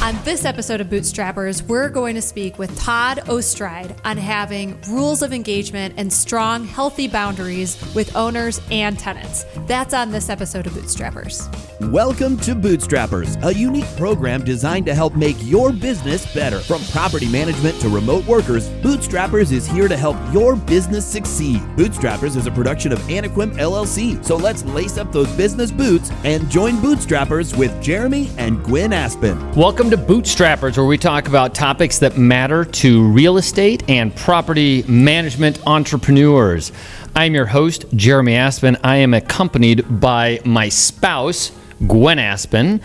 On this episode of Bootstrappers, we're going to speak with Todd Ortscheid on having rules of engagement and strong, healthy boundaries with owners and tenants. That's on this episode of Bootstrappers. Welcome to Bootstrappers, a unique program designed to help make your business better. From property management to remote workers, Bootstrappers is here to help your business succeed. Bootstrappers is a production of Anaquim LLC, so let's lace up those business boots and join Bootstrappers with Jeremy and Gwen Aspen. Welcome to Bootstrappers, where we talk about topics that matter to real estate and property management entrepreneurs. I'm your host, Jeremy Aspen. I am accompanied by my spouse, Gwen Aspen.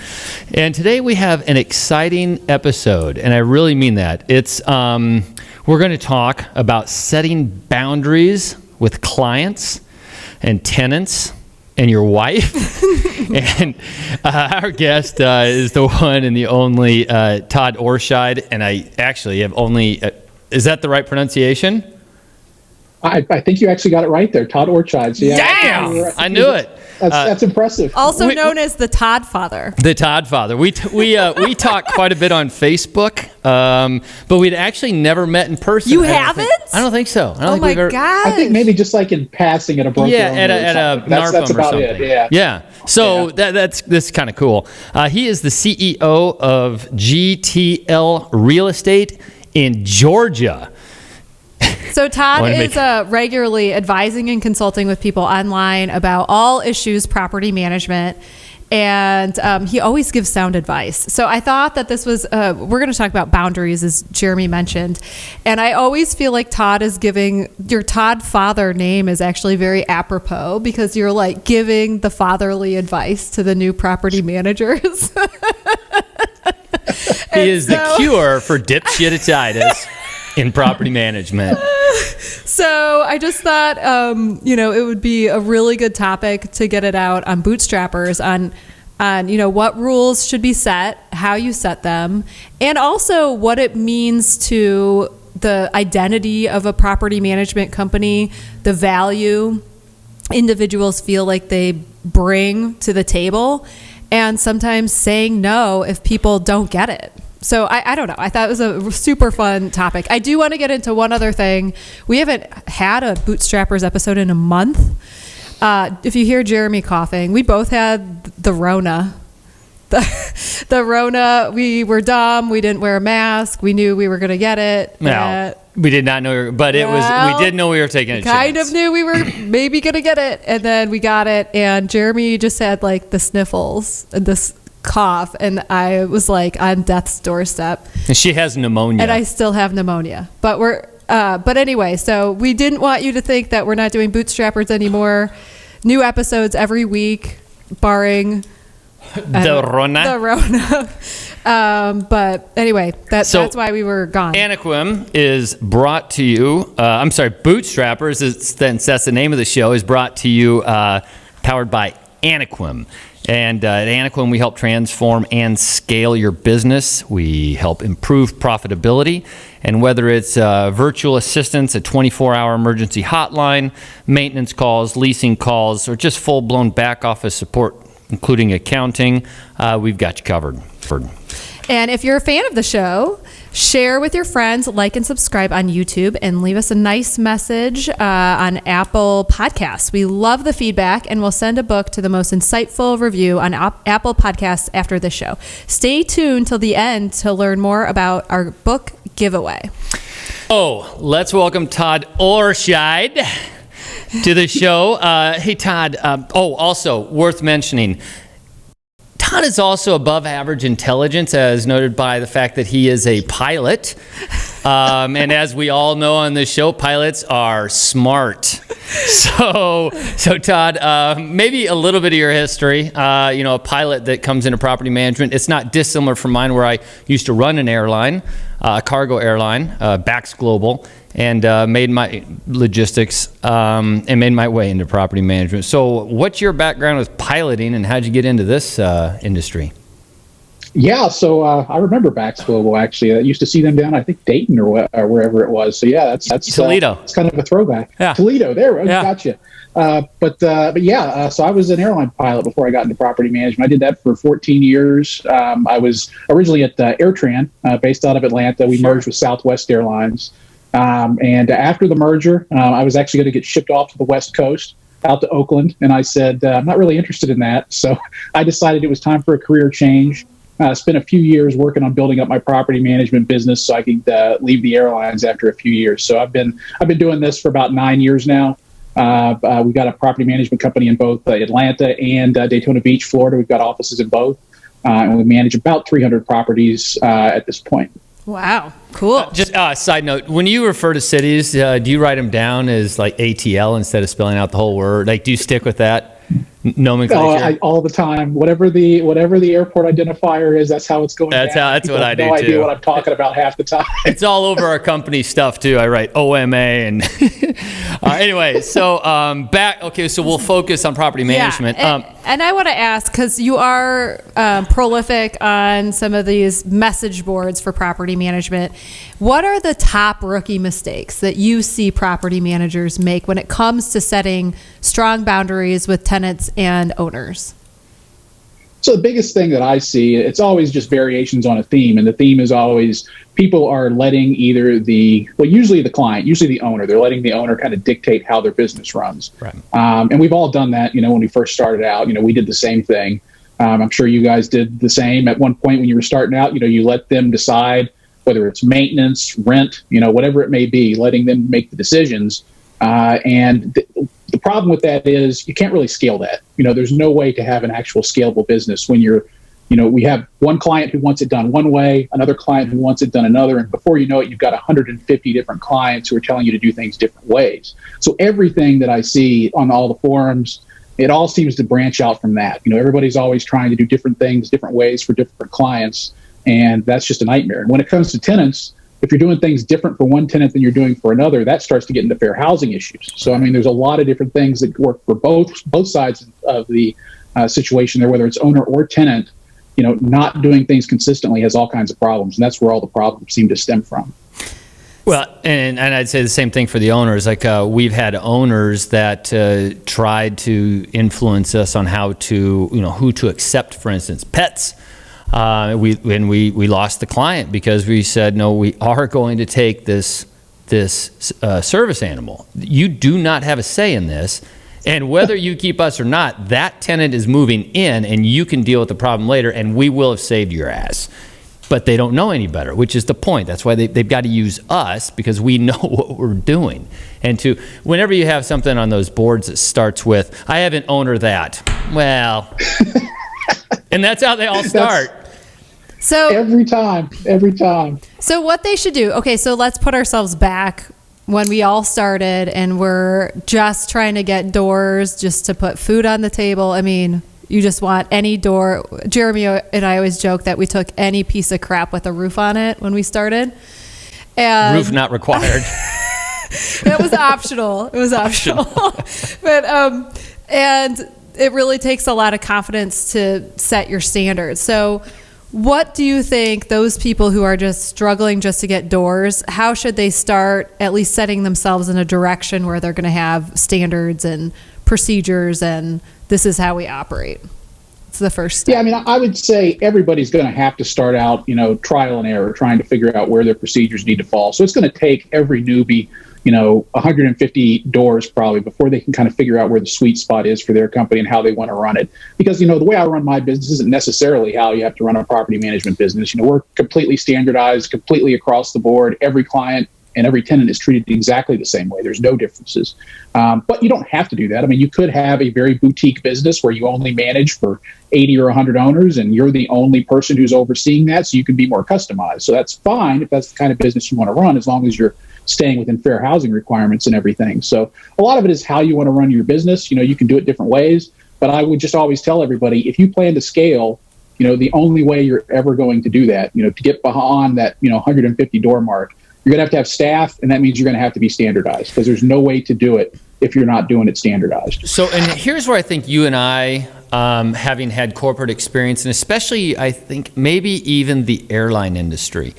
And today we have an exciting episode, and I really mean that. We're going to talk about setting boundaries with clients and tenants and your wife. And our guest is the one and the only Todd Ortscheid. And I actually have only, is that the right pronunciation? I think you actually got it right there, Todd Ortscheid. So yeah, damn! I knew it. That's impressive. Also known as the Todd Father. The Todd Father. We talk quite a bit on Facebook, but we'd actually never met in person. You haven't? I don't think so. Oh my gosh! I think maybe just like in passing at a broker. Yeah, at a NARPM that's about or something. It. Yeah. So that's kind of cool. He is the CEO of GTL Real Estate in Georgia. So Todd is regularly advising and consulting with people online about all issues property management, and he always gives sound advice. So I thought that this was, we're going to talk about boundaries, as Jeremy mentioned, and I always feel like Todd is giving, your Todd Father name is actually very apropos, because you're like giving the fatherly advice to the new property managers. He is the cure for dipshititis in property management. So I just thought, it would be a really good topic to get it out on Bootstrappers on what rules should be set, how you set them, and also what it means to the identity of a property management company, the value individuals feel like they bring to the table, and sometimes saying no if people don't get it. So I don't know. I thought it was a super fun topic. I do want to get into one other thing. We haven't had a Bootstrappers episode in a month. If you hear Jeremy coughing, we both had the Rona. The Rona, we were dumb. We didn't wear a mask. We knew we were going to get it. No, we did not know, but we did know we were taking a chance. Kind of knew we were maybe going to get it. And then we got it. And Jeremy just had like the sniffles and this cough, and I was like on death's doorstep. And she has pneumonia. And I still have pneumonia. But anyway, so we didn't want you to think that we're not doing Bootstrappers anymore. New episodes every week, barring the Rona. But anyway, that's why we were gone. Anaquim is brought to you, Bootstrappers, that's the name of the show, is brought to you, powered by Anaquim. And at Anaquim, we help transform and scale your business. We help improve profitability. And whether it's virtual assistance, a 24-hour emergency hotline, maintenance calls, leasing calls, or just full-blown back-office support, including accounting, we've got you covered. And if you're a fan of the show, share with your friends, like and subscribe on YouTube, and leave us a nice message on Apple Podcasts. We love the feedback, and we'll send a book to the most insightful review on Apple Podcasts after the show. Stay tuned till the end to learn more about our book giveaway. Oh, let's welcome Todd Ortscheid to the show. Hey, Todd. Also worth mentioning, Todd is also above average intelligence, as noted by the fact that he is a pilot. And as we all know on this show, pilots are smart. So Todd, maybe a little bit of your history. A pilot that comes into property management. It's not dissimilar from mine, where I used to run an airline, a cargo airline, Bax Global, and made my logistics and made my way into property management. So what's your background with piloting, and how'd you get into this industry? Yeah, so I remember Bax Global, actually. I used to see them down, I think, Dayton or wherever it was. So, yeah, that's Toledo. It's kind of a throwback. Yeah. Toledo, there, Yeah. gotcha. But yeah, so I was an airline pilot before I got into property management. I did that for 14 years. I was originally at AirTran, based out of Atlanta. We merged with Southwest Airlines. And after the merger, I was actually going to get shipped off to the West Coast, out to Oakland. And I said, I'm not really interested in that. So I decided it was time for a career change. Spent a few years working on building up my property management business so I could leave the airlines after a few years. So I've been doing this for about 9 years now. We've got a property management company in both Atlanta and Daytona Beach, Florida. We've got offices in both, and we manage about 300 properties at this point. Wow, cool. Just side note, when you refer to cities, do you write them down as like ATL instead of spelling out the whole word? Like, do you stick with that nomenclature? All the time. Whatever the airport identifier is, that's how it's going. That's down. that's what I do no too. idea what I'm talking about half the time. It's all over our company stuff too. I write OMA and anyway. So back. Okay, so we'll focus on property management. Yeah, and I want to ask, because you are prolific on some of these message boards for property management. What are the top rookie mistakes that you see property managers make when it comes to setting strong boundaries with tenants and owners? So the biggest thing that I see, it's always just variations on a theme. And the theme is always people are letting usually the client, usually the owner, they're letting the owner kind of dictate how their business runs. Right. And we've all done that, when we first started out, we did the same thing. I'm sure you guys did the same at one point when you were starting out. You let them decide whether it's maintenance, rent, whatever it may be, letting them make the decisions. And the problem with that is you can't really scale that. There's no way to have an actual scalable business when we have one client who wants it done one way, another client who wants it done another, and before you know it, you've got 150 different clients who are telling you to do things different ways. So everything that I see on all the forums, it all seems to branch out from that. Everybody's always trying to do different things, different ways for different clients, and that's just a nightmare. And when it comes to tenants, if you're doing things different for one tenant than you're doing for another, that starts to get into fair housing issues. So, there's a lot of different things that work for both sides of the situation there, whether it's owner or tenant. Not doing things consistently has all kinds of problems, and that's where all the problems seem to stem from. Well, and I'd say the same thing for the owners. Like we've had owners that tried to influence us on how to, who to accept, for instance, pets. We lost the client because we said, no, we are going to take this service animal. You do not have a say in this. And whether you keep us or not, that tenant is moving in and you can deal with the problem later and we will have saved your ass. But they don't know any better, which is the point. That's why they've got to use us because we know what we're doing. And whenever you have something on those boards that starts with, I have an owner that, well... And that's how they all start. So every time. So what they should do, okay, so let's put ourselves back when we all started and we're just trying to get doors just to put food on the table. You just want any door. Jeremy and I always joke that we took any piece of crap with a roof on it when we started. And roof not required. It was optional. It was optional. But and it really takes a lot of confidence to set your standards. So what do you think those people who are just struggling just to get doors, how should they start at least setting themselves in a direction where they're going to have standards and procedures and this is how we operate? It's the first step. Yeah, I would say everybody's going to have to start out, trial and error, trying to figure out where their procedures need to fall. So it's going to take every newbie 150 doors probably before they can kind of figure out where the sweet spot is for their company and how they want to run it. Because, the way I run my business isn't necessarily how you have to run a property management business. We're completely standardized, completely across the board. Every client and every tenant is treated exactly the same way. There's no differences. But you don't have to do that. You could have a very boutique business where you only manage for 80 or 100 owners and you're the only person who's overseeing that, so you can be more customized. So that's fine if that's the kind of business you want to run, as long as you're staying within fair housing requirements and everything. So a lot of it is how you want to run your business. You can do it different ways, but I would just always tell everybody, if you plan to scale, the only way you're ever going to do that, to get beyond that, 150 door mark, you're going to have staff, and that means you're going to have to be standardized because there's no way to do it if you're not doing it standardized. So, and here's where I think you and I having had corporate experience, and especially, I think, maybe even the airline industry.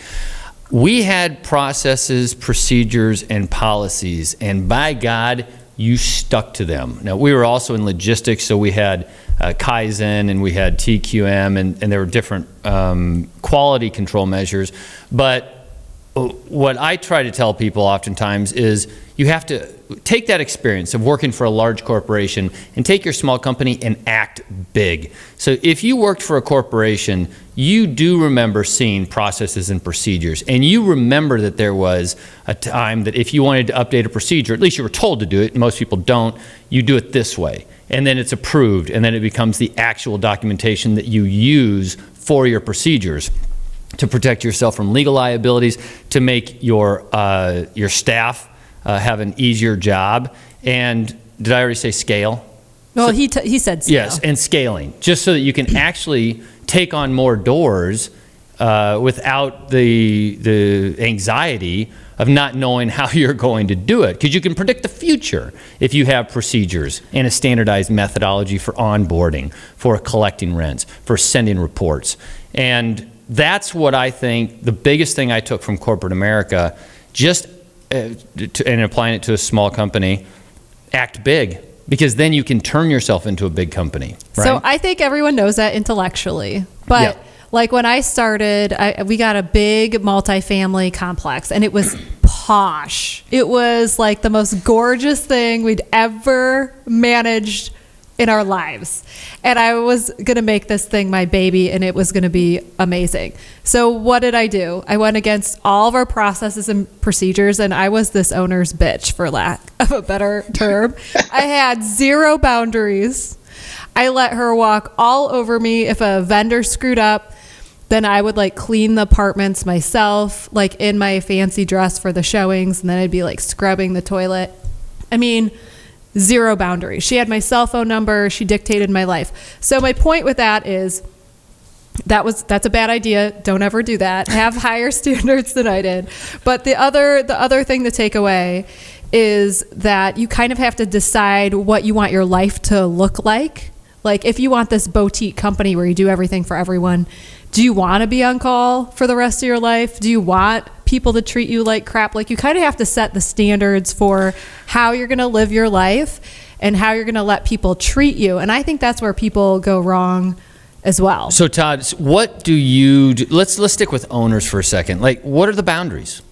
We had processes, procedures, and policies, and by God, you stuck to them. Now, we were also in logistics, so we had Kaizen and we had TQM, and there were different quality control measures. But what I try to tell people oftentimes is you have to take that experience of working for a large corporation and take your small company and act big. So if you worked for a corporation, you do remember seeing processes and procedures, and you remember that there was a time that if you wanted to update a procedure, at least you were told to do it, most people don't, you do it this way, and then it's approved, and then it becomes the actual documentation that you use for your procedures to protect yourself from legal liabilities, to make your staff have an easier job. And did I already say scale? Well, he said scale. Yes, and scaling, just so that you can actually take on more doors without the anxiety of not knowing how you're going to do it. Because you can predict the future if you have procedures and a standardized methodology for onboarding, for collecting rents, for sending reports. And that's what I think the biggest thing I took from corporate America, just and applying it to a small company, act big, because then you can turn yourself into a big company, right? So I think everyone knows that intellectually, but like when I started, we got a big multifamily complex, and it was posh. It was like the most gorgeous thing we'd ever managed in our lives. And I was going to make this thing my baby, and it was going to be amazing. So what did I do? I went against all of our processes and procedures, and I was this owner's bitch, for lack of a better term. I had zero boundaries. I let her walk all over me. If a vendor screwed up, then I would like clean the apartments myself, like in my fancy dress for the showings, and then I'd be like scrubbing the toilet. I mean, zero boundaries. She had my cell phone number. She dictated my life. So my point with that is that's a bad idea. Don't ever do that. Have higher standards than I did. But the other thing to take away is that you kind of have to decide what you want your life to look like. Like if you want this boutique company where you do everything for everyone, do you want to be on call for the rest of your life? Do you want people to treat you like crap? Like you kind of have to set the standards for how you're going to live your life and how you're going to let people treat you. And I think that's where people go wrong as well. So Todd, what do you do? Let's stick with owners for a second. Like, what are the boundaries?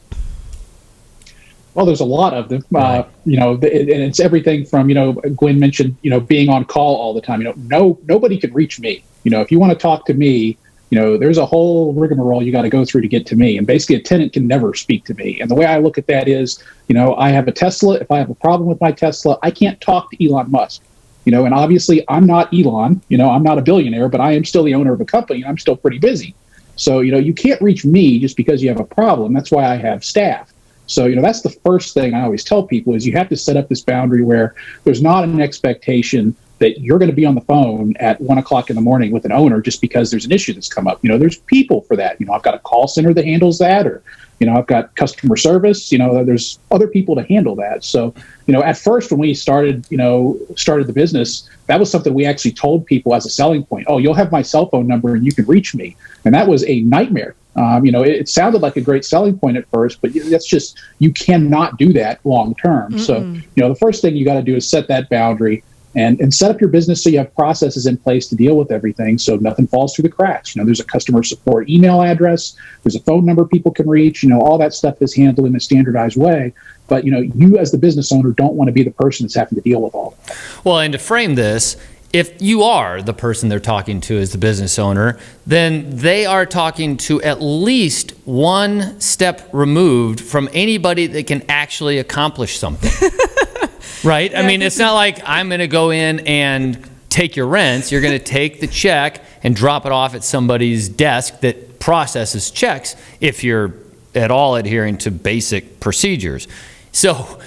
Well, there's a lot of them, Right. and it's everything from, Gwen mentioned, being on call all the time. Nobody can reach me. If you want to talk to me, there's a whole rigmarole you got to go through to get to me. And basically a tenant can never speak to me. And the way I look at that is, I have a Tesla. If I have a problem with my Tesla, I can't talk to Elon Musk. And obviously I'm not Elon, I'm not a billionaire, but I am still the owner of a company, and I'm still pretty busy. So, you can't reach me just because you have a problem. That's why I have staff. So, that's the first thing I always tell people is you have to set up this boundary where there's not an expectation that you're going to be on the phone at 1 o'clock in the morning with an owner just because there's an issue that's come up. There's people for that. I've got a call center that handles that, or, I've got customer service, there's other people to handle that. So, at first when we started the business, that was something we actually told people as a selling point. Oh, you'll have my cell phone number and you can reach me. And that was a nightmare. It sounded like a great selling point at first, but that's just, you cannot do that long term. Mm-mm. So, the first thing you got to do is set that boundary and set up your business so you have processes in place to deal with everything so nothing falls through the cracks. There's a customer support email address, there's a phone number people can reach, all that stuff is handled in a standardized way. But, you as the business owner don't want to be the person that's having to deal with all of that. Well, and to frame this, if you are the person they're talking to as the business owner, then they are talking to at least one step removed from anybody that can actually accomplish something. Right? Yeah, I mean, it's not like I'm going to go in and take your rents. You're going to take the check and drop it off at somebody's desk that processes checks if you're at all adhering to basic procedures. So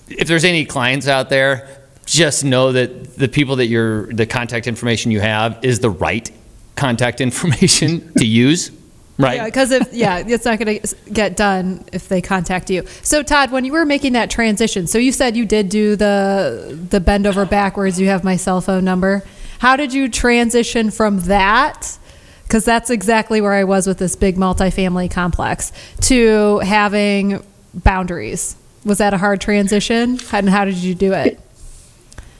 if there's any clients out there, just know that the people that the contact information you have is the right contact information to use. Right. Because it's not going to get done if they contact you. So Todd, when you were making that transition, so you said you did do the bend over backwards. You have my cell phone number. How did you transition from that? Because that's exactly where I was with this big multifamily complex, to having boundaries. Was that a hard transition? And how did you do it?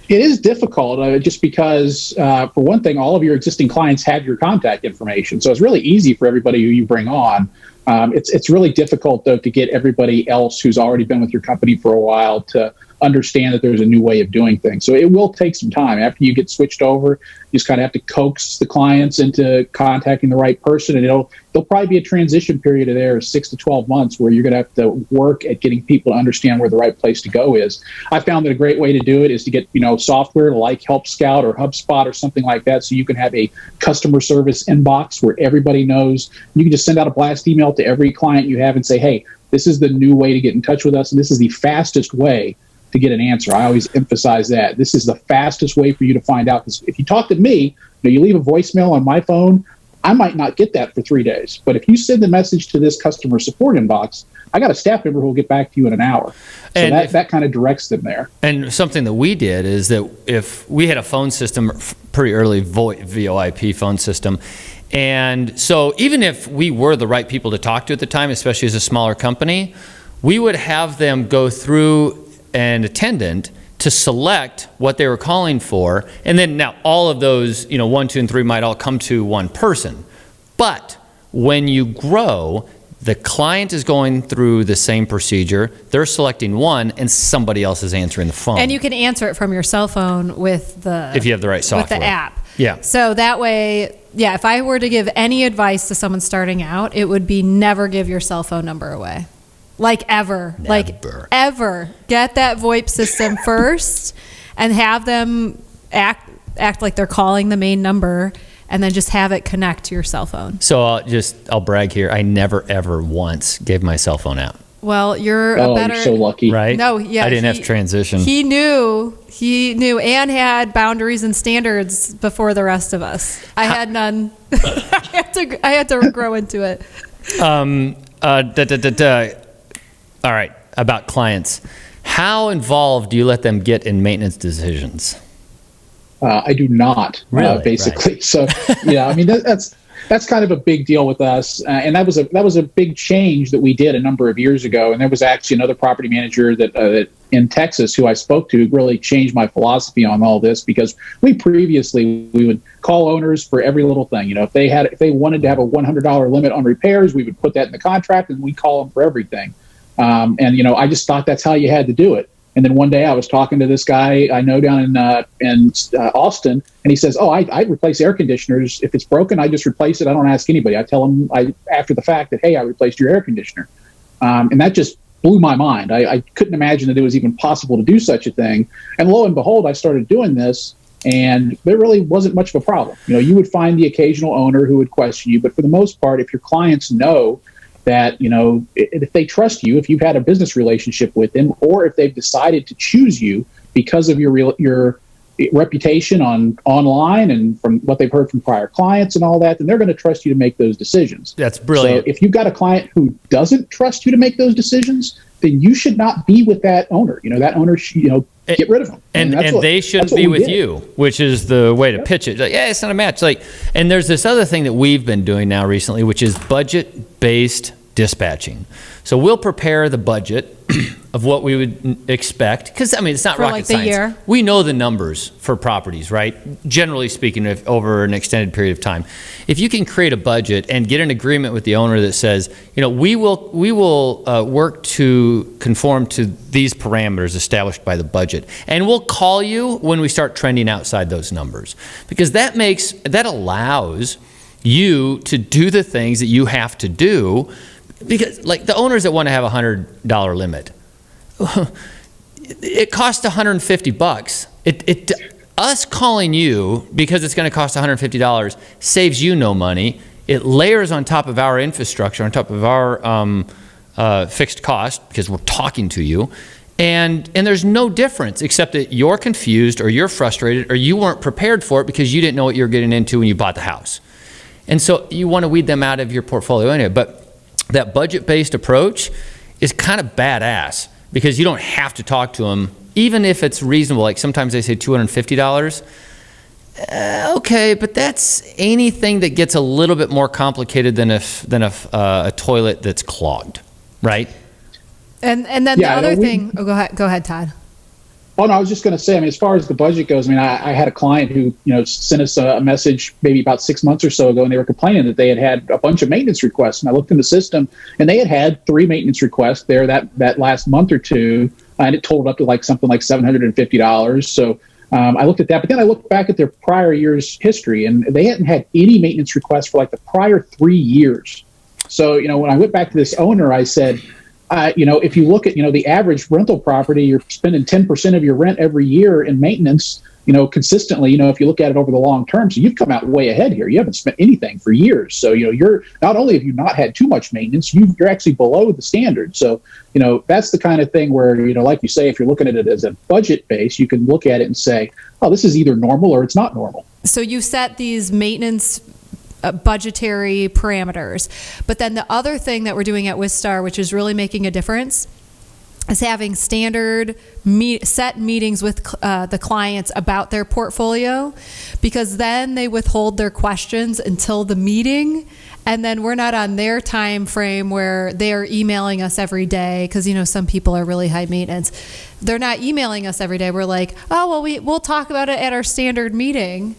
It is difficult just because, for one thing, all of your existing clients have your contact information. So it's really easy for everybody who you bring on. It's really difficult, though, to get everybody else who's already been with your company for a while to understand that there's a new way of doing things. So it will take some time. After you get switched over, you just kind of have to coax the clients into contacting the right person. And there'll probably be a transition period of there, 6 to 12 months, where you're going to have to work at getting people to understand where the right place to go is. I found that a great way to do it is to get, software like Help Scout or HubSpot or something like that, so you can have a customer service inbox where everybody knows. You can just send out a blast email to every client you have and say, hey, this is the new way to get in touch with us, and this is the fastest way to get an answer. I always emphasize that. This is the fastest way for you to find out. Because if you talk to me, you leave a voicemail on my phone, I might not get that for 3 days. But if you send a message to this customer support inbox, I got a staff member who will get back to you in an hour. So and that kind of directs them there. And something that we did is that if we had a phone system, pretty early VoIP phone system, and so even if we were the right people to talk to at the time, especially as a smaller company, we would have them go through an attendant to select what they were calling for, and then now all of those 1, 2, and 3 might all come to one person. But when you grow, the client is going through the same procedure. They're selecting one, and somebody else is answering the phone. And you can answer it from your cell phone with if you have the right software, with the app. Yeah. So that way, if I were to give any advice to someone starting out, it would be never give your cell phone number away. Ever. Get that VoIP system first and have them act like they're calling the main number, and then just have it connect to your cell phone. So I'll brag here. I never, ever once gave my cell phone out. Well, you're you're so lucky. Right? No, yeah. I didn't have to transition. He knew and had boundaries and standards before the rest of us. I had none. I had to grow into it. All right, about clients. How involved do you let them get in maintenance decisions? I do not, really, basically. Right. So, I mean, that's kind of a big deal with us. And that was a big change that we did a number of years ago. And there was actually another property manager that in Texas who I spoke to really changed my philosophy on all this, because we would call owners for every little thing. If they wanted to have a $100 limit on repairs, we would put that in the contract, and we'd call them for everything. I just thought that's how you had to do it. And then one day I was talking to this guy I know down in Austin, and he says, I replace air conditioners. If it's broken, I just replace it. I don't ask anybody. I tell him after the fact that, hey, I replaced your air conditioner. And that just blew my mind. I couldn't imagine that it was even possible to do such a thing. And lo and behold, I started doing this, and there really wasn't much of a problem. You would find the occasional owner who would question you, but for the most part, if your clients know that, if they trust you, if you've had a business relationship with them, or if they've decided to choose you because of your reputation online and from what they've heard from prior clients and all that, then they're going to trust you to make those decisions. That's brilliant. So if you've got a client who doesn't trust you to make those decisions, then you should not be with that owner. That owner, get rid of them. And they shouldn't be with you, which is the way to pitch it. It's not a match. And there's this other thing that we've been doing now recently, which is budget-based dispatching. So we'll prepare the budget of what we would expect, because it's not rocket science. Year. We know the numbers for properties, right? Generally speaking, over an extended period of time. If you can create a budget and get an agreement with the owner that says, we will work to conform to these parameters established by the budget, and we'll call you when we start trending outside those numbers, because that allows you to do the things that you have to do. Because the owners that want to have a $100 limit, it costs $150. Us calling you because it's going to cost $150 saves you no money. It layers on top of our infrastructure, on top of our fixed cost, because we're talking to you. And there's no difference except that you're confused, or you're frustrated, or you weren't prepared for it because you didn't know what you were getting into when you bought the house. And so you want to weed them out of your portfolio anyway. But that budget-based approach is kind of badass because you don't have to talk to them, even if it's reasonable. Like sometimes they say $250. Okay, but that's anything that gets a little bit more complicated than a toilet that's clogged, right? And then the other thing. Oh, go ahead, Todd. Oh, no, I was just going to say, I mean, as far as the budget goes, I mean, I had a client who, sent us a message maybe about 6 months or so ago, and they were complaining that they had a bunch of maintenance requests. And I looked in the system, and they had 3 maintenance requests there that last month or two, and it totaled up to something like $750. So I looked at that, but then I looked back at their prior year's history, and they hadn't had any maintenance requests for the prior 3 years. So, when I went back to this owner, I said, if you look at, the average rental property, you're spending 10% of your rent every year in maintenance, consistently, if you look at it over the long term. So you've come out way ahead here. You haven't spent anything for years. So, you're not only have you not had too much maintenance, you're actually below the standard. So, that's the kind of thing where, like you say, if you're looking at it as a budget base, you can look at it and say, oh, this is either normal or it's not normal. So you set these maintenance budgetary parameters. But then the other thing that we're doing at Wistar, which is really making a difference, is having standard set meetings with the clients about their portfolio, because then they withhold their questions until the meeting, and then we're not on their time frame where they are emailing us every day, because some people are really high maintenance. They're not emailing us every day. We're like, oh well, we'll talk about it at our standard meeting.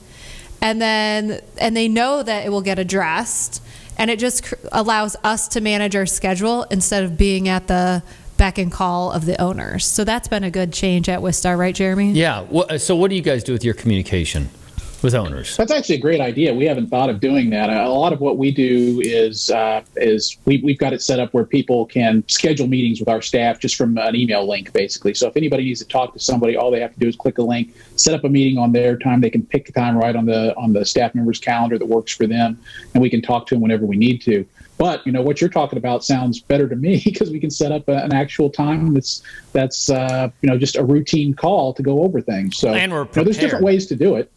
And they know that it will get addressed, and it just allows us to manage our schedule instead of being at the beck and call of the owners. So that's been a good change at Wistar, right, Jeremy? Yeah. So what do you guys do with your communication with owners? That's actually a great idea. We haven't thought of doing that. A lot of what we do is we've got it set up where people can schedule meetings with our staff just from an email link, basically. So if anybody needs to talk to somebody, all they have to do is click a link, set up a meeting on their time. They can pick a time right on the staff member's calendar that works for them, and we can talk to them whenever we need to. But what you're talking about sounds better to me, because we can set up an actual time that's just a routine call to go over things. So and we're prepared. There's different ways to do it.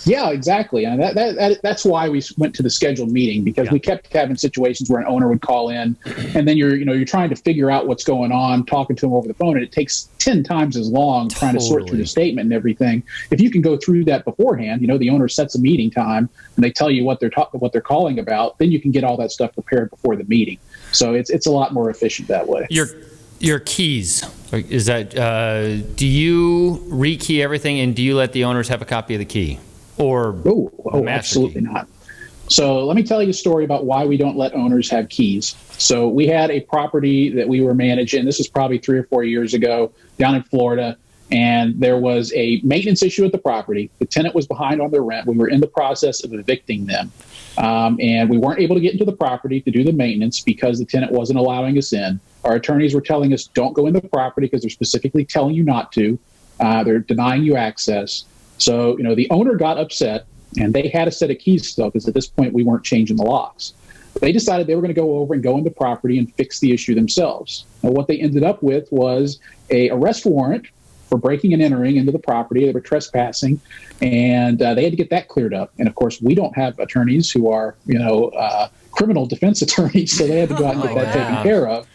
Yeah, exactly. And that's why we went to the scheduled meeting, because we kept having situations where an owner would call in, and then you're trying to figure out what's going on, talking to them over the phone, and it takes 10 times as long trying to sort through the statement and everything. If you can go through that beforehand, the owner sets a meeting time and they tell you what they're calling about, then you can get all that stuff prepared before the meeting. So it's a lot more efficient that way. Your keys, is that do you rekey everything, and do you let the owners have a copy of the key? Or absolutely not. So let me tell you a story about why we don't let owners have keys. So we had a property that we were managing. This is probably 3 or 4 years ago down in Florida, and there was a maintenance issue at the property. The tenant was behind on their rent. We were in the process of evicting them, and we weren't able to get into the property to do the maintenance because the tenant wasn't allowing us in. Our attorneys were telling us, don't go in the property because they're specifically telling you not to. They're denying you access. So, the owner got upset, and they had a set of keys still, because at this point we weren't changing the locks. They decided they were going to go over and go in the property and fix the issue themselves. Now, what they ended up with was a arrest warrant for breaking and entering into the property. They were trespassing, and they had to get that cleared up. And of course, we don't have attorneys who are, criminal defense attorneys, so they had to go out and get that taken care of.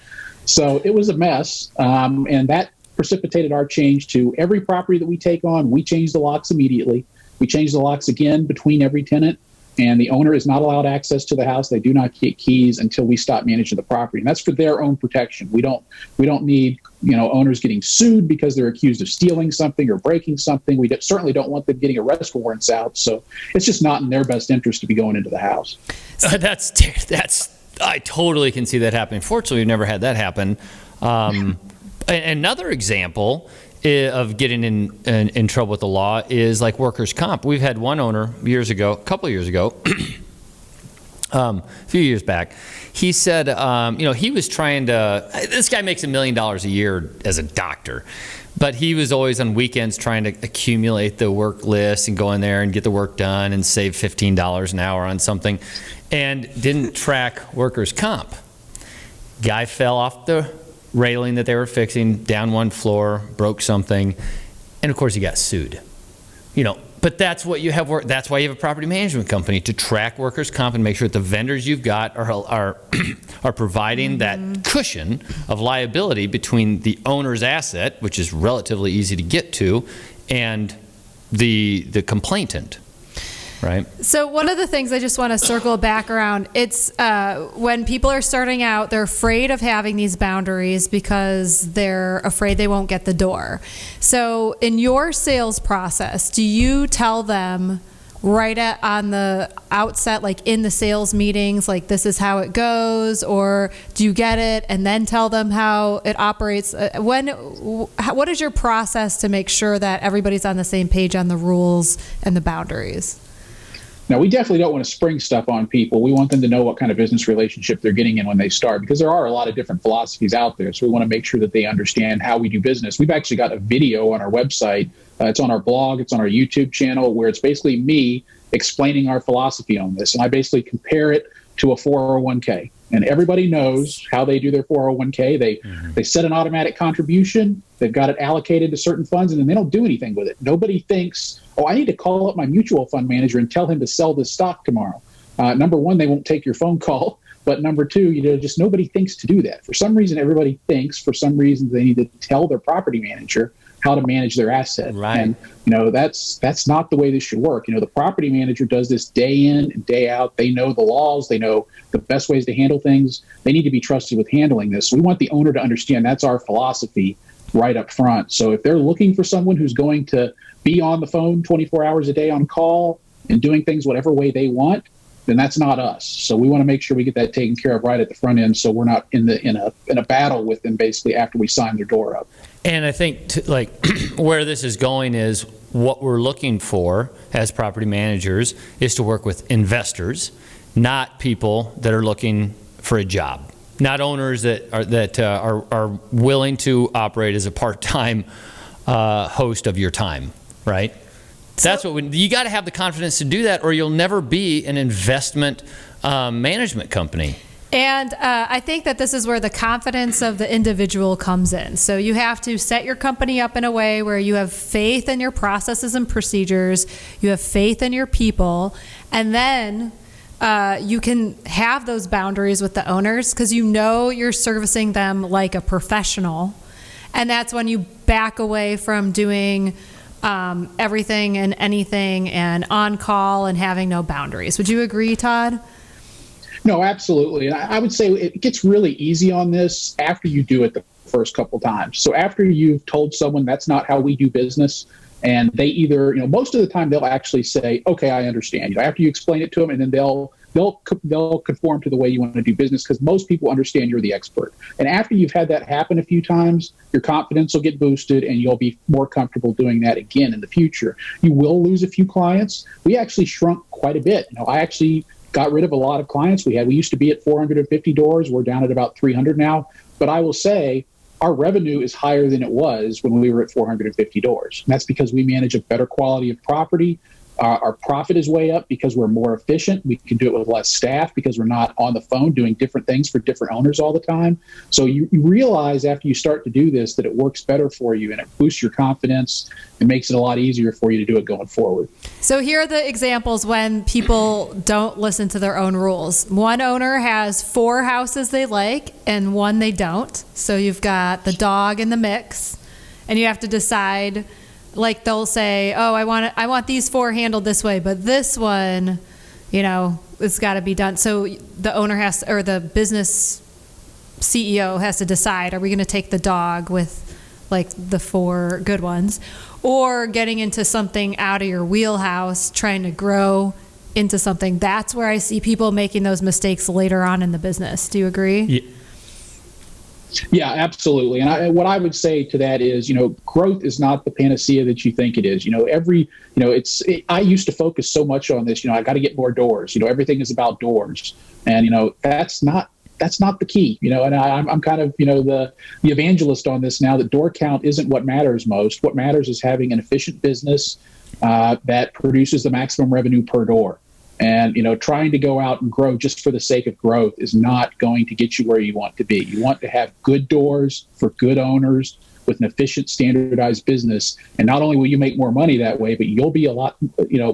So it was a mess, and that precipitated our change to every property that we take on. We change the locks immediately. We change the locks again between every tenant, and the owner is not allowed access to the house. They do not get keys until we stop managing the property, and that's for their own protection. We don't need owners getting sued because they're accused of stealing something or breaking something. We certainly don't want them getting arrest warrants out. So it's just not in their best interest to be going into the house. I totally can see that happening. Fortunately, we've never had that happen. Another example of getting in trouble with the law is like workers' comp. We've had one owner a couple of years ago, a few years back. He said, he was trying to. This guy makes $1 million a year as a doctor, but he was always on weekends trying to accumulate the work list and go in there and get the work done and save $15 an hour on something, and didn't track workers' comp. Guy fell off the railing that they were fixing down one floor, broke something, and of course he got sued. But that's what you have. That's why you have a property management company, to track workers' comp and make sure that the vendors you've got are providing that cushion of liability between the owner's asset, which is relatively easy to get to, and the complainant. Right. So one of the things I just want to circle back around, it's when people are starting out, they're afraid of having these boundaries because they're afraid they won't get the door. So in your sales process, do you tell them right on the outset, like in the sales meetings, like this is how it goes, or do you get it and then tell them how it operates? What is your process to make sure that everybody's on the same page on the rules and the boundaries? Now, we definitely don't want to spring stuff on people. We want them to know what kind of business relationship they're getting in when they start, because there are a lot of different philosophies out there. So we want to make sure that they understand how we do business. We've actually got a video on our website. It's on our blog. It's on our YouTube channel, where it's basically me explaining our philosophy on this. And I basically compare it to a 401k. And everybody knows how they do their 401k. They set an automatic contribution. They've got it allocated to certain funds, and then they don't do anything with it. Nobody thinks, oh, I need to call up my mutual fund manager and tell him to sell this stock tomorrow. Number one, they won't take your phone call. But number two, just nobody thinks to do that. For some reason, everybody thinks for some reason they need to tell their property manager how to manage their asset. Right. And, that's not the way this should work. The property manager does this day in and day out. They know the laws. They know the best ways to handle things. They need to be trusted with handling this. We want the owner to understand that's our philosophy right up front. So if they're looking for someone who's going to be on the phone 24 hours a day on call and doing things whatever way they want, then that's not us. So we want to make sure we get that taken care of right at the front end, so we're not in a battle with them basically after we sign their door up. And I think where this is going is, what we're looking for as property managers is to work with investors, not people that are looking for a job, not owners that are willing to operate as a part-time host of your time, right? That's what you got to have the confidence to do that, or you'll never be an investment management company. And I think that this is where the confidence of the individual comes in. So you have to set your company up in a way where you have faith in your processes and procedures, you have faith in your people, and then you can have those boundaries with the owners because you're servicing them like a professional. And that's when you back away from doing everything and anything and on call and having no boundaries. Would you agree, Todd? No, absolutely. And I would say it gets really easy on this after you do it the first couple times. So after you've told someone that's not how we do business, and they either, most of the time they'll actually say, okay, I understand. After you explain it to them, and then they'll conform to the way you want to do business, because most people understand you're the expert. And after you've had that happen a few times, your confidence will get boosted and you'll be more comfortable doing that again in the future. You will lose a few clients. We actually shrunk quite a bit. I actually got rid of a lot of clients we had. We used to be at 450 doors. We're down at about 300 now. But I will say our revenue is higher than it was when we were at 450 doors. And that's because we manage a better quality of property. Our profit is way up because we're more efficient. We can do it with less staff because we're not on the phone doing different things for different owners all the time. So you realize after you start to do this that it works better for you and it boosts your confidence. It makes it a lot easier for you to do it going forward. So here are the examples when people don't listen to their own rules. One owner has 4 houses they like and 1 they don't. So you've got the dog in the mix, and you have to decide. Like they'll say, oh, I want these 4 handled this way, but this one, it's got to be done. So the owner or the business CEO has to decide, are we going to take the dog with like the 4 good ones, or getting into something out of your wheelhouse, trying to grow into something? That's where I see people making those mistakes later on in the business. Do you agree? Yeah, absolutely. And what I would say to that is, growth is not the panacea that you think it is. I used to focus so much on this. I got to get more doors. Everything is about doors, and that's not the key. And I'm kind of the evangelist on this now. That door count isn't what matters most. What matters is having an efficient business that produces the maximum revenue per door. And, trying to go out and grow just for the sake of growth is not going to get you where you want to be. You want to have good doors for good owners with an efficient, standardized business. And not only will you make more money that way, but you'll be a lot,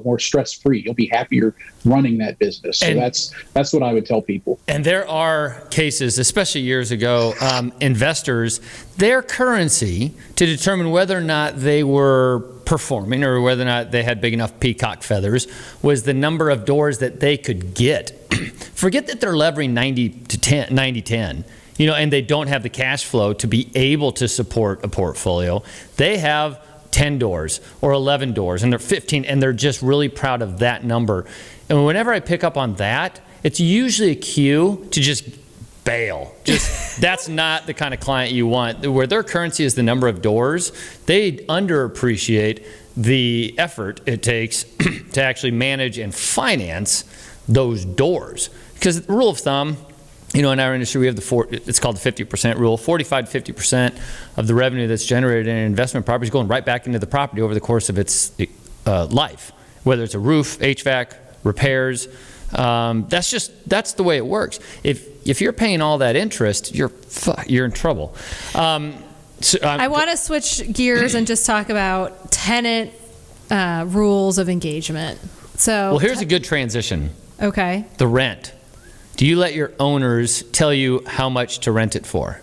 more stress-free. You'll be happier running that business. So that's what I would tell people. And there are cases, especially years ago, investors, their currency to determine whether or not they were performing or whether or not they had big enough peacock feathers was the number of doors that they could get. Forget that they're levering 90-10, and they don't have the cash flow to be able to support a portfolio. They have 10 doors or 11 doors and they're 15 and they're just really proud of that number. And whenever I pick up on that, it's usually a cue to just bail. That's not the kind of client you want. Where their currency is the number of doors, they underappreciate the effort it takes to actually manage and finance those doors. Because the rule of thumb, in our industry, we have it's called the 50% rule. 45 to 50% of the revenue that's generated in an investment property is going right back into the property over the course of its life, whether it's a roof, HVAC, repairs. That's the way it works. If you're paying all that interest, you're in trouble. I want to switch gears and just talk about tenant rules of engagement. So, here's a good transition. Okay. The rent. Do you let your owners tell you how much to rent it for?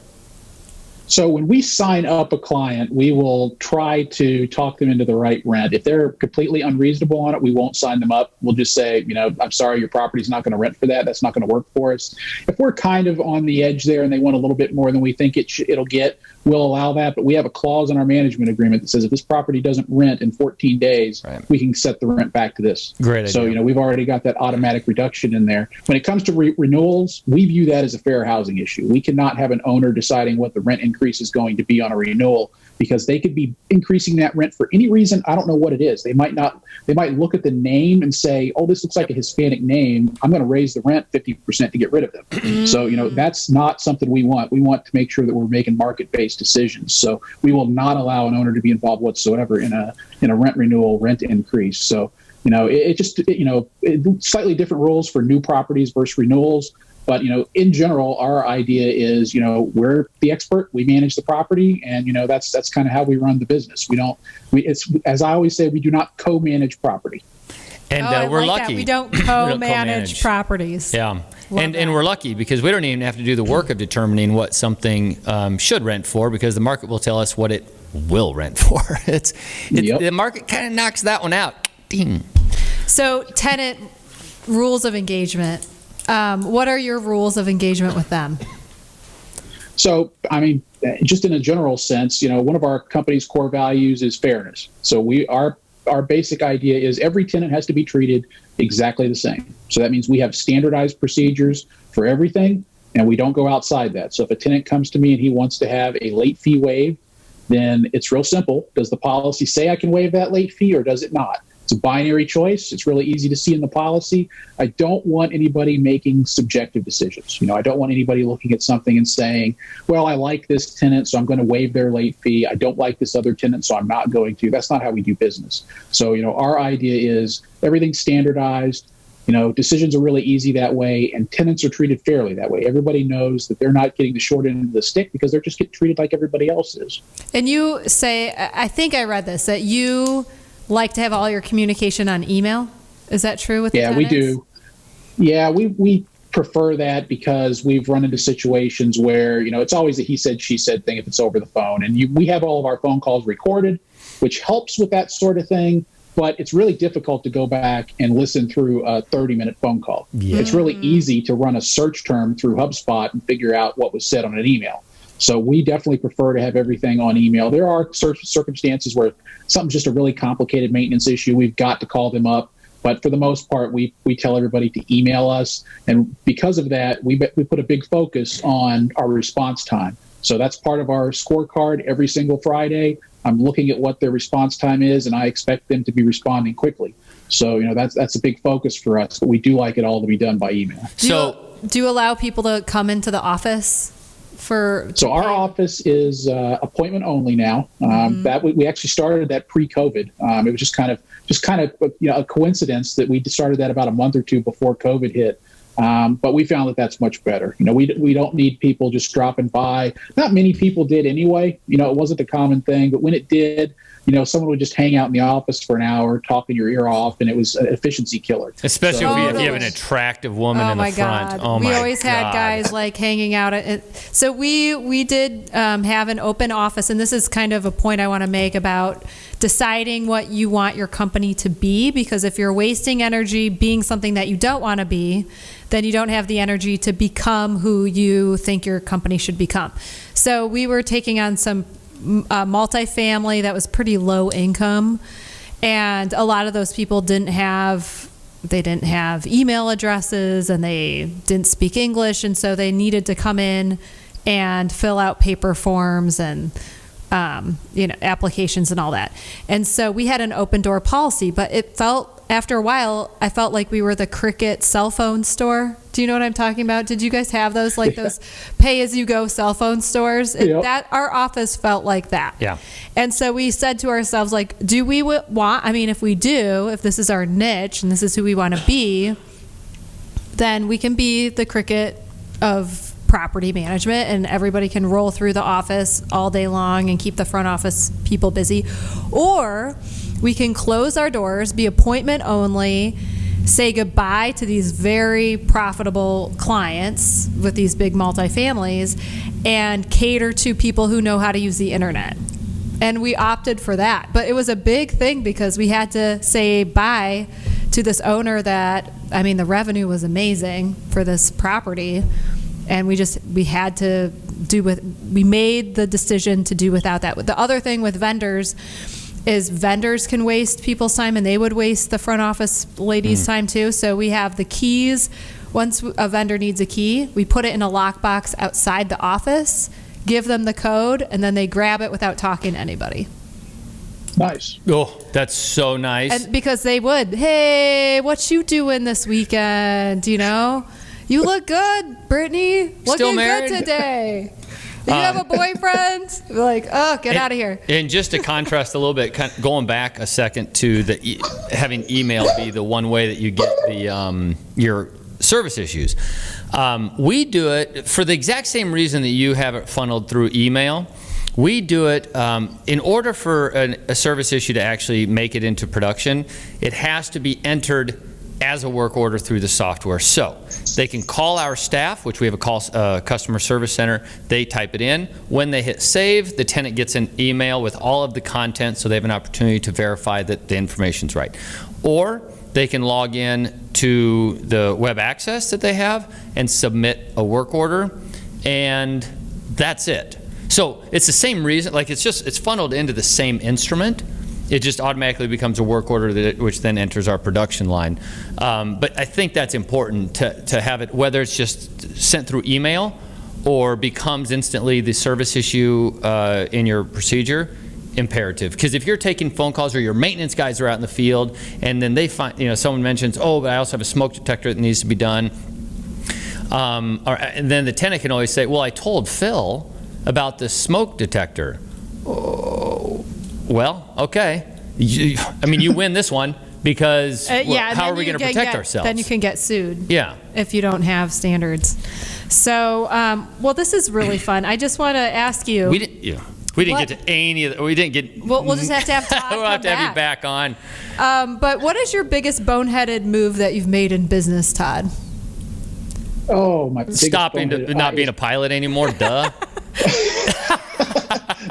So when we sign up a client, we will try to talk them into the right rent. If they're completely unreasonable on it, we won't sign them up. We'll just say, I'm sorry, your property's not going to rent for that. That's not going to work for us. If we're kind of on the edge there and they want a little bit more than we think it'll get, we'll allow that. But we have a clause in our management agreement that says if this property doesn't rent in 14 days, we can set the rent back to this. Great idea. So, we've already got that automatic reduction in there. When it comes to renewals, we view that as a fair housing issue. We cannot have an owner deciding what the rent increase is going to be on a renewal, because they could be increasing that rent for any reason. I don't know what it is. They might look at the name and say, oh, this looks like a Hispanic name. I'm going to raise the rent 50% to get rid of them. So, that's not something we want. We want to make sure that we're making market-based decisions. So we will not allow an owner to be involved whatsoever in a rent renewal, rent increase. So, slightly different rules for new properties versus renewals. But, in general, our idea is, we're the expert, we manage the property, and, that's kind of how we run the business. It's as I always say, we do not co-manage property. And we're lucky. We don't co-manage properties. Yeah. And we're lucky because we don't even have to do the work of determining what something should rent for, because the market will tell us what it will rent for. The market kind of knocks that one out. Ding. So tenant rules of engagement. What are your rules of engagement with them? So, just in a general sense, one of our company's core values is fairness. So our basic idea is every tenant has to be treated exactly the same. So that means we have standardized procedures for everything, and we don't go outside that. So if a tenant comes to me and he wants to have a late fee waived, then it's real simple. Does the policy say I can waive that late fee, or does it not? It's a binary choice. It's really easy to see in the policy. I don't want anybody making subjective decisions. I don't want anybody looking at something and saying, well, I like this tenant, so I'm going to waive their late fee. I don't like this other tenant, so I'm not going to. That's not how we do business. So, our idea is everything's standardized. Decisions are really easy that way, and tenants are treated fairly that way. Everybody knows that they're not getting the short end of the stick because they're just getting treated like everybody else is. And you say, I think I read this, that you like to have all your communication on email. Is that true with the tenants? We do. Yeah, we prefer that because we've run into situations where, it's always a he said, she said thing if it's over the phone. And we have all of our phone calls recorded, which helps with that sort of thing. But it's really difficult to go back and listen through a 30-minute phone call. Yeah. It's really easy to run a search term through HubSpot and figure out what was said on an email. So we definitely prefer to have everything on email. There are circumstances where something's just a really complicated maintenance issue. We've got to call them up. But for the most part, we tell everybody to email us. And because of that, we put a big focus on our response time. So that's part of our scorecard every single Friday. I'm looking at what their response time is, and I expect them to be responding quickly. So, that's a big focus for us. But we do like it all to be done by email. Do you allow people to come into the office? So our office is appointment only now. That we actually started that pre-COVID. It was just kind of a coincidence that we started that about a month or two before COVID hit. But we found that that's much better. We don't need people just dropping by. Not many people did anyway. It wasn't a common thing, but when it did, someone would just hang out in the office for an hour, talking your ear off, and it was an efficiency killer. Especially if you have an attractive woman in the front. Oh my God. We always had guys like hanging out at it. So we did have an open office, and this is kind of a point I want to make about deciding what you want your company to be, because if you're wasting energy being something that you don't want to be, then you don't have the energy to become who you think your company should become. So we were taking on some multifamily that was pretty low income, and a lot of those people didn't have email addresses, and they didn't speak English, and so they needed to come in and fill out paper forms and applications and all that. And so we had an open door policy, but after a while, I felt like we were the Cricket cell phone store. Do you know what I'm talking about? Did you guys have those, those pay-as-you-go cell phone stores? Yep. That our office felt like that. Yeah. And so we said to ourselves, do we want, if this is our niche and this is who we want to be, then we can be the Cricket of property management, and everybody can roll through the office all day long and keep the front office people busy. Or we can close our doors, be appointment only, say goodbye to these very profitable clients with these big multifamilies, and cater to people who know how to use the internet. And we opted for that. But it was a big thing because we had to say bye to this owner that, the revenue was amazing for this property. And we made the decision to do without that. The other thing with vendors is vendors can waste people's time, and they would waste the front office ladies' time too. So we have the keys. Once a vendor needs a key, we put it in a lockbox outside the office, give them the code, and then they grab it without talking to anybody. Nice. Oh, that's so nice. And because they would, hey, what you doing this weekend? You look good, Brittany. Still Looking married? good today. You have a boyfriend? Get out of here. And just to contrast a little bit, going back a second to having email be the one way that you get your service issues. We do it for the exact same reason that you have it funneled through email. We do it in order for a service issue to actually make it into production. It has to be entered as a work order through the software. So they can call our staff, which we have a customer service center. They type it in. When they hit save, the tenant gets an email with all of the content, so they have an opportunity to verify that the information's right. Or they can log in to the web access that they have and submit a work order, and that's it. So it's the same reason, it's funneled into the same instrument. It just automatically becomes a work order which then enters our production line. But I think that's important to have it, whether it's just sent through email or becomes instantly the service issue in your procedure, imperative. Because if you're taking phone calls or your maintenance guys are out in the field and then they find, someone mentions, but I also have a smoke detector that needs to be done. And then the tenant can always say, well, I told Phil about the smoke detector. Well, okay. You win this one because how are we going to protect ourselves? Then you can get sued. Yeah. If you don't have standards. So, this is really fun. I just want to ask you. We didn't get to any of the, we didn't get. We'll just have to have Todd we'll have to have you back on. But what is your biggest boneheaded move that you've made in business, Todd? Oh, my biggest stopping to not being a pilot anymore. Duh.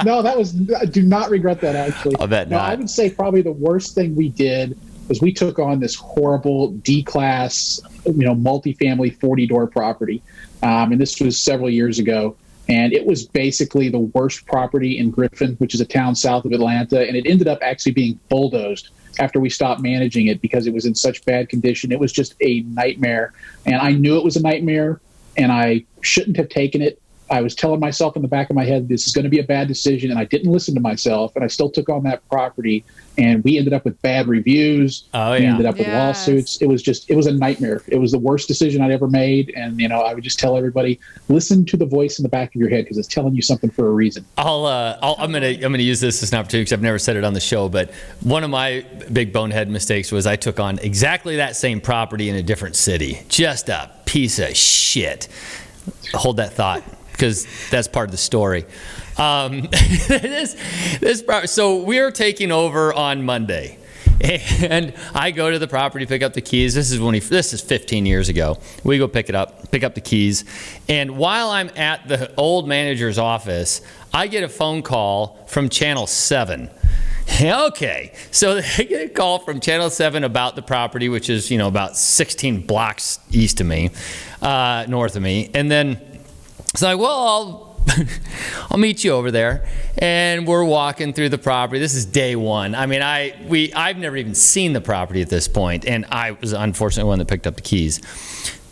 No, I do not regret that, actually. I'll bet not. I would say probably the worst thing we did was we took on this horrible D-class, multifamily 40-door property. And this was several years ago. And it was basically the worst property in Griffin, which is a town south of Atlanta. And it ended up actually being bulldozed after we stopped managing it because it was in such bad condition. It was just a nightmare. And I knew it was a nightmare, and I shouldn't have taken it. I was telling myself in the back of my head, this is going to be a bad decision, and I didn't listen to myself, and I still took on that property, and we ended up with bad reviews. Oh, yeah. We ended up with lawsuits. It was a nightmare. It was the worst decision I'd ever made, and I would just tell everybody, listen to the voice in the back of your head because it's telling you something for a reason. I'm gonna use this as an opportunity because I've never said it on the show, but one of my big bonehead mistakes was I took on exactly that same property in a different city. Just a piece of shit. Hold that thought, because that's part of the story. So we're taking over on Monday. And I go to the property, pick up the keys. This is 15 years ago. We go pick up the keys. And while I'm at the old manager's office, I get a phone call from Channel 7. Okay, so I get a call from Channel 7 about the property, which is, about 16 blocks east of me, north of me. And then it's like, well, I'll meet you over there. And we're walking through the property. This is day one. I mean, I've never even seen the property at this point, and I was unfortunately the one that picked up the keys.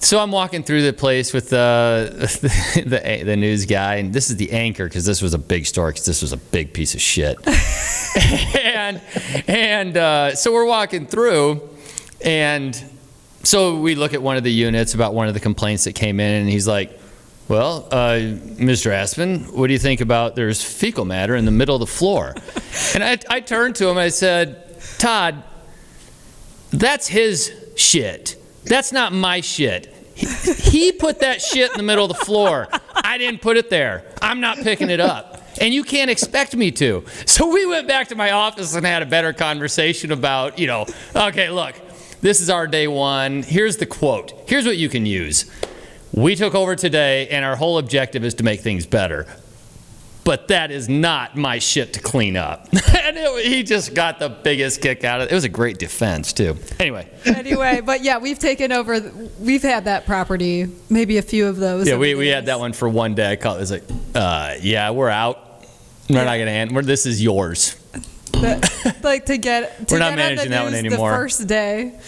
So I'm walking through the place with the news guy, and this is the anchor, because this was a big story, because this was a big piece of shit. and so we're walking through, and so we look at one of the units about one of the complaints that came in, and he's like, well, Mr. Aspen, what do you think about there's fecal matter in the middle of the floor? And I turned to him and I said, Todd, that's his shit. That's not my shit. He put that shit in the middle of the floor. I didn't put it there. I'm not picking it up. And you can't expect me to. So we went back to my office and had a better conversation about, okay, look, this is our day one. Here's the quote. Here's what you can use. We took over today, and our whole objective is to make things better. But that is not my shit to clean up. And he just got the biggest kick out of it. It was a great defense, too. Anyway, but yeah, we've taken over. We've had that property, maybe a few of those. Yeah, we had that one for one day. I called. It was like, yeah, we're out. We're not going to this is yours. We're not managing that one anymore. The first day.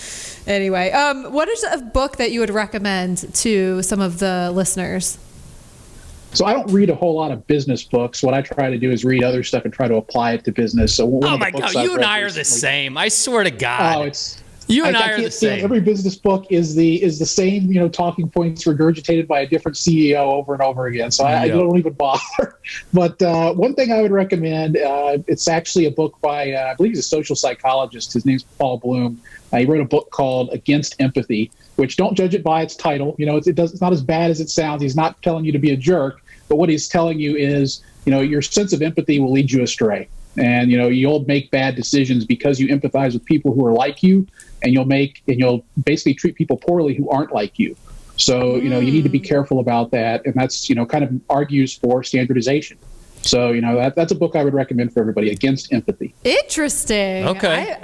Anyway, what is a book that you would recommend to some of the listeners? So I don't read a whole lot of business books. What I try to do is read other stuff and try to apply it to business. So oh my God, you and I are the same. I swear to God. You and I are the same. Every business book is the same, talking points regurgitated by a different CEO over and over again. So I don't even bother. But one thing I would recommend, it's actually a book by, I believe he's a social psychologist. His name's Paul Bloom. He wrote a book called Against Empathy, which don't judge it by its title. It's not as bad as it sounds. He's not telling you to be a jerk, but what he's telling you is, your sense of empathy will lead you astray. And, you'll make bad decisions because you empathize with people who are like you, and you'll basically treat people poorly who aren't like you. So, you need to be careful about that. And that's, kind of argues for standardization. So, that's a book I would recommend for everybody, Against Empathy. Interesting. Okay.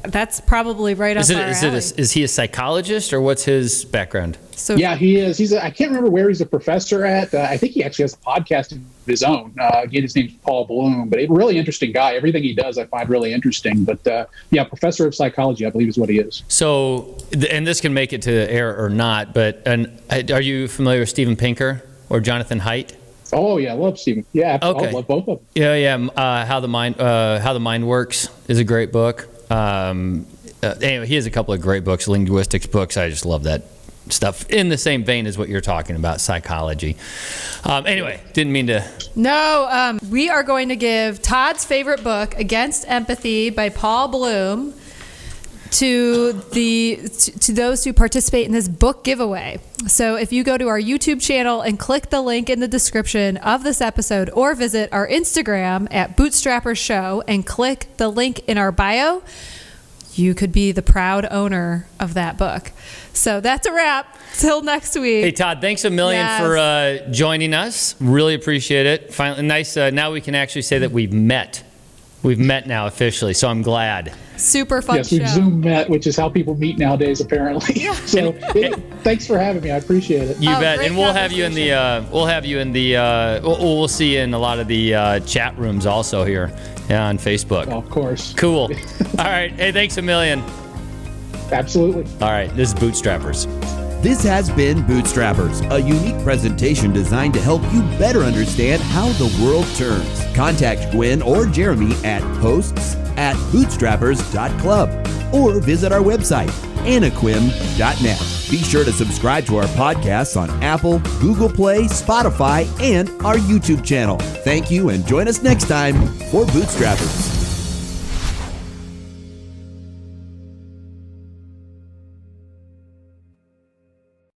That's probably right up our alley. Is he a psychologist, or what's his background? So yeah, he is. I can't remember where he's a professor at. I think he actually has a podcast of his own. Again, his name's Paul Bloom, but a really interesting guy. Everything he does I find really interesting. But yeah, professor of psychology, I believe is what he is. So, and this can make it to air or not, but are you familiar with Steven Pinker or Jonathan Haidt? Oh yeah, I love Steven. Yeah, okay. I love both of them. Yeah. How the Mind Works is a great book. Anyway, he has a couple of great books, linguistics books. I just love that stuff. In the same vein as what you're talking about, psychology. Anyway, didn't mean to. No, we are going to give Todd's favorite book, Against Empathy by Paul Bloom, to those who participate in this book giveaway. So if you go to our YouTube channel and click the link in the description of this episode, or visit our Instagram at Bootstrappers Show and click the link in our bio, you could be the proud owner of that book. So that's a wrap. Till next week. Hey, Todd, thanks a million for joining us. Really appreciate it. Finally, nice. Now we can actually say that we've met. We've met now officially, so I'm glad. Super fun yes, show. we've Zoom met, which is how people meet nowadays, apparently. Yeah. So, thanks for having me. I appreciate it. You bet. And we'll have you in the. We'll see you in a lot of the chat rooms also here on Facebook. Oh, of course. Cool. All right. Hey, thanks a million. Absolutely. All right. This is Bootstrappers. This has been Bootstrappers, a unique presentation designed to help you better understand how the world turns. Contact Gwen or Jeremy at hosts@bootstrappers.club or visit our website, anaquim.net. Be sure to subscribe to our podcasts on Apple, Google Play, Spotify, and our YouTube channel. Thank you, and join us next time for Bootstrappers.